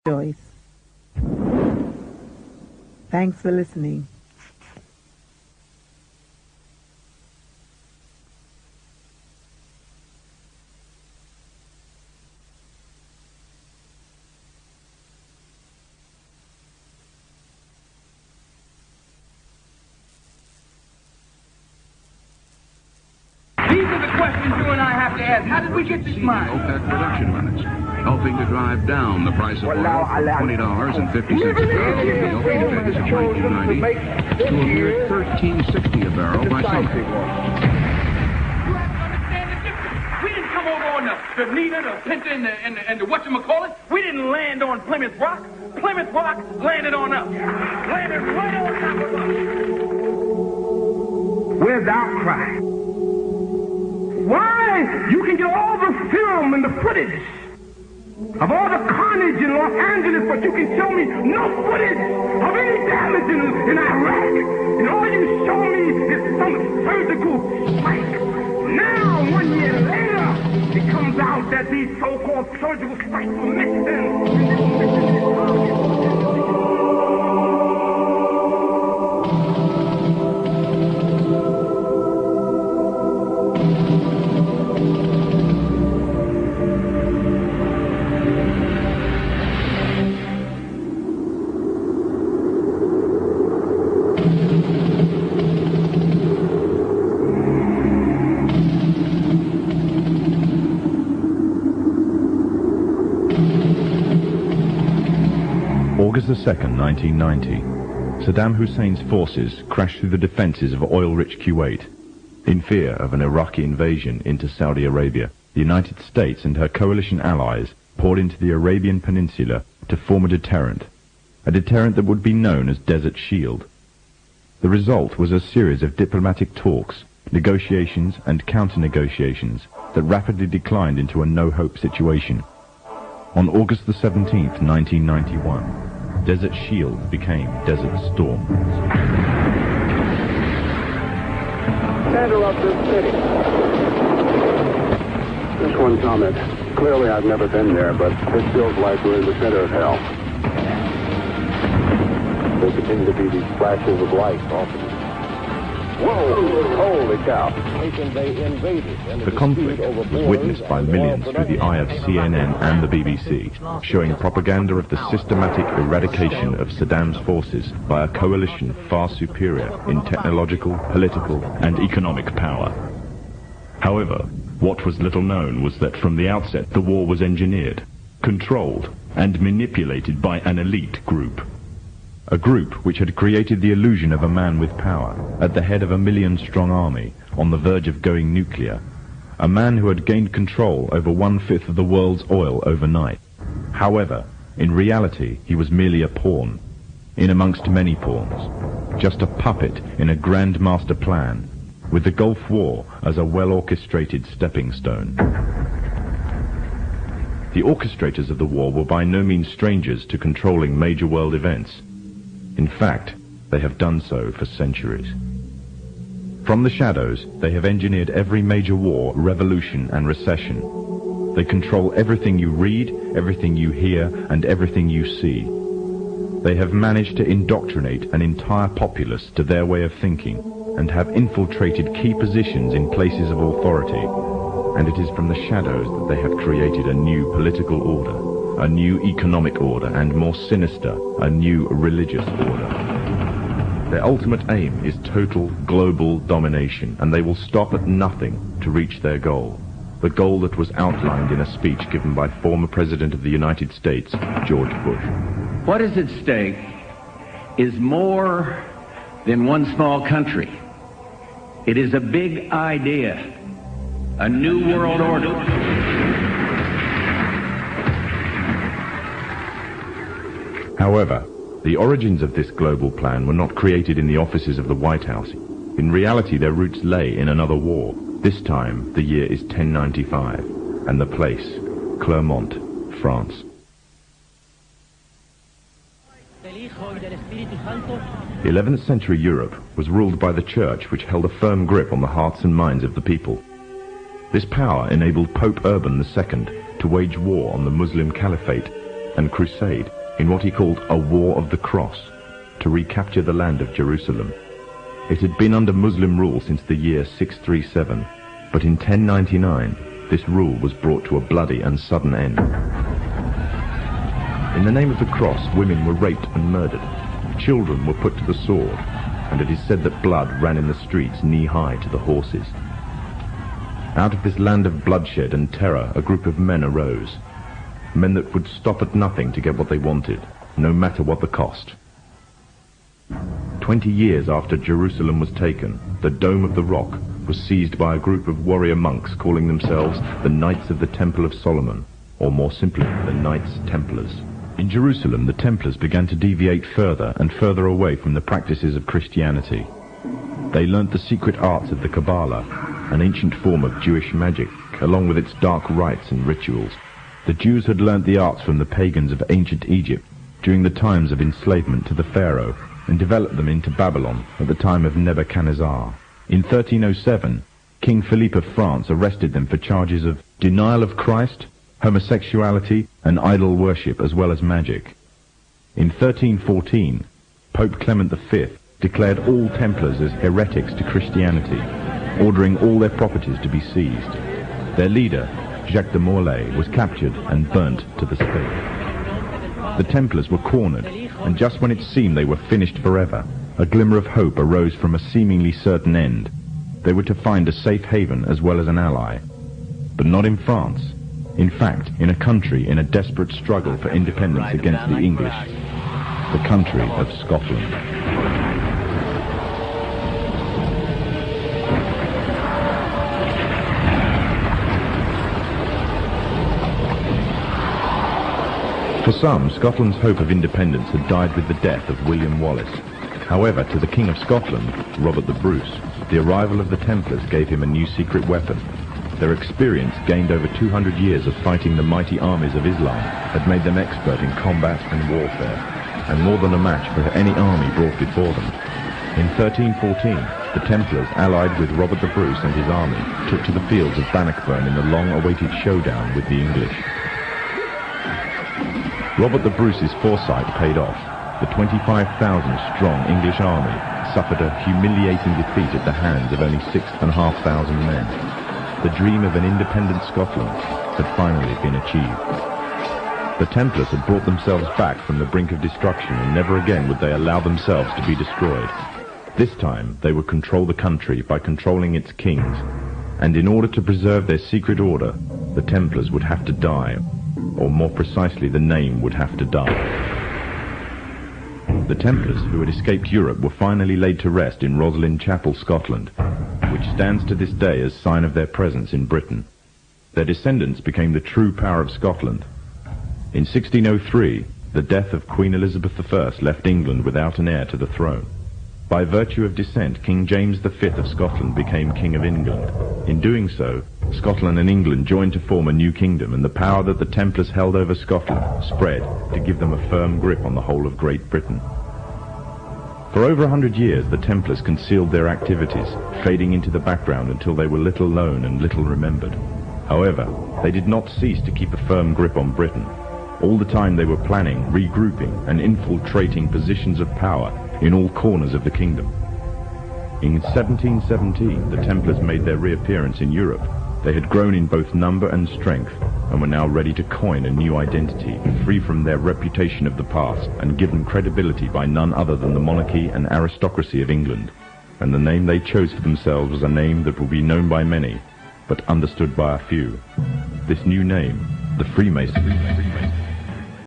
Joyce. Thanks for listening. These are the questions you and I have to ask. How did we get this money? OPEC production limits, helping to drive down the price of oil from $20.50 a barrel in the opening days of 1990 to a mere $13.60 a barrel by summer. You have to understand the difference. We didn't come over on the Nita, the Pinta, and the whatchamacallit. We didn't land on Plymouth Rock. Plymouth Rock landed on us. Landed right on top of us. Where's the outcry? Why? You can get all the film and the footage of all the carnage in Los Angeles, but you can show me no footage of any damage in Iraq. And all you show me is some surgical strike. Now, 1 year later, it comes out that these so-called surgical strikes were mixed in. August 2nd, 1990. Saddam Hussein's forces crashed through the defenses of oil-rich Kuwait. In fear of an Iraqi invasion into Saudi Arabia, the United States and her coalition allies poured into the Arabian Peninsula to form a deterrent that would be known as Desert Shield. The result was a series of diplomatic talks, negotiations and counter-negotiations that rapidly declined into a no-hope situation. On August the 17th, 1991, Desert Shield became Desert Storm. Center of this city. Just one comment. Clearly I've never been there, but this feels like we're in the center of hell. There continue to be these flashes of light off of it. Whoa! Holy cow. The conflict was witnessed by millions through the eye of CNN and the BBC, showing propaganda of the systematic eradication of Saddam's forces by a coalition far superior in technological, political, and economic power. However, what was little known was that from the outset the war was engineered, controlled, and manipulated by an elite group. A group which had created the illusion of a man with power, at the head of a million-strong army, on the verge of going nuclear. A man who had gained control over 1/5 of the world's oil overnight. However, in reality, he was merely a pawn, in amongst many pawns. Just a puppet in a grand master plan, with the Gulf War as a well-orchestrated stepping stone. The orchestrators of the war were by no means strangers to controlling major world events. In fact, they have done so for centuries. From the shadows, they have engineered every major war, revolution, and recession. They control everything you read, everything you hear, and everything you see. They have managed to indoctrinate an entire populace to their way of thinking, and have infiltrated key positions in places of authority. And it is from the shadows that they have created a new political order, a new economic order, and more sinister, a new religious order. Their ultimate aim is total global domination, and they will stop at nothing to reach their goal. The goal that was outlined in a speech given by former President of the United States, George Bush. What is at stake is more than one small country. It is a big idea, a new world order. However, the origins of this global plan were not created in the offices of the White House. In reality, their roots lay in another war. This time, the year is 1095, and the place, Clermont, France. The 11th century Europe was ruled by the Church, which held a firm grip on the hearts and minds of the people. This power enabled Pope Urban II to wage war on the Muslim Caliphate, and crusade in what he called a War of the Cross to recapture the land of Jerusalem. It had been under Muslim rule since the year 637, but in 1099 this rule was brought to a bloody and sudden end. In the name of the cross, women were raped and murdered. Children were put to the sword, and it is said that blood ran in the streets knee-high to the horses. Out of this land of bloodshed and terror, a group of men arose. Men that would stop at nothing to get what they wanted, no matter what the cost. 20 years after Jerusalem was taken, the Dome of the Rock was seized by a group of warrior monks calling themselves the Knights of the Temple of Solomon, or more simply, the Knights Templars. In Jerusalem, the Templars began to deviate further and further away from the practices of Christianity. They learnt the secret arts of the Kabbalah, an ancient form of Jewish magic, along with its dark rites and rituals. The Jews had learnt the arts from the pagans of ancient Egypt during the times of enslavement to the Pharaoh, and developed them into Babylon at the time of Nebuchadnezzar. In 1307, King Philippe of France arrested them for charges of denial of Christ, homosexuality, and idol worship, as well as magic. In 1314, Pope Clement V declared all Templars as heretics to Christianity, ordering all their properties to be seized. Their leader, Jacques de Molay, was captured and burnt to the stake. The Templars were cornered, and just when it seemed they were finished forever, a glimmer of hope arose from a seemingly certain end. They were to find a safe haven as well as an ally. But not in France. In fact, in a country in a desperate struggle for independence against the English. The country of Scotland. For some, Scotland's hope of independence had died with the death of William Wallace. However, to the King of Scotland, Robert the Bruce, the arrival of the Templars gave him a new secret weapon. Their experience, gained over 200 years of fighting the mighty armies of Islam, had made them expert in combat and warfare, and more than a match for any army brought before them. In 1314, the Templars, allied with Robert the Bruce and his army, took to the fields of Bannockburn in the long-awaited showdown with the English. Robert the Bruce's foresight paid off. The 25,000-strong English army suffered a humiliating defeat at the hands of only 6,500 men. The dream of an independent Scotland had finally been achieved. The Templars had brought themselves back from the brink of destruction, and never again would they allow themselves to be destroyed. This time, they would control the country by controlling its kings, and in order to preserve their secret order, the Templars would have to die, or more precisely, the name would have to die. The Templars, who had escaped Europe, were finally laid to rest in Roslin Chapel, Scotland, which stands to this day as sign of their presence in Britain. Their descendants became the true power of Scotland. In 1603, the death of Queen Elizabeth I left England without an heir to the throne. By virtue of descent, King James V of Scotland became King of England. In doing so, Scotland and England joined to form a new kingdom, and the power that the Templars held over Scotland spread to give them a firm grip on the whole of Great Britain. For over 100 years, the Templars concealed their activities, fading into the background until they were little known and little remembered. However, they did not cease to keep a firm grip on Britain. All the time they were planning, regrouping, and infiltrating positions of power in all corners of the kingdom. In 1717, the Templars made their reappearance in Europe. They had grown in both number and strength, and were now ready to coin a new identity, free from their reputation of the past, and given credibility by none other than the monarchy and aristocracy of England. And the name they chose for themselves was a name that will be known by many, but understood by a few. This new name, the Freemasons.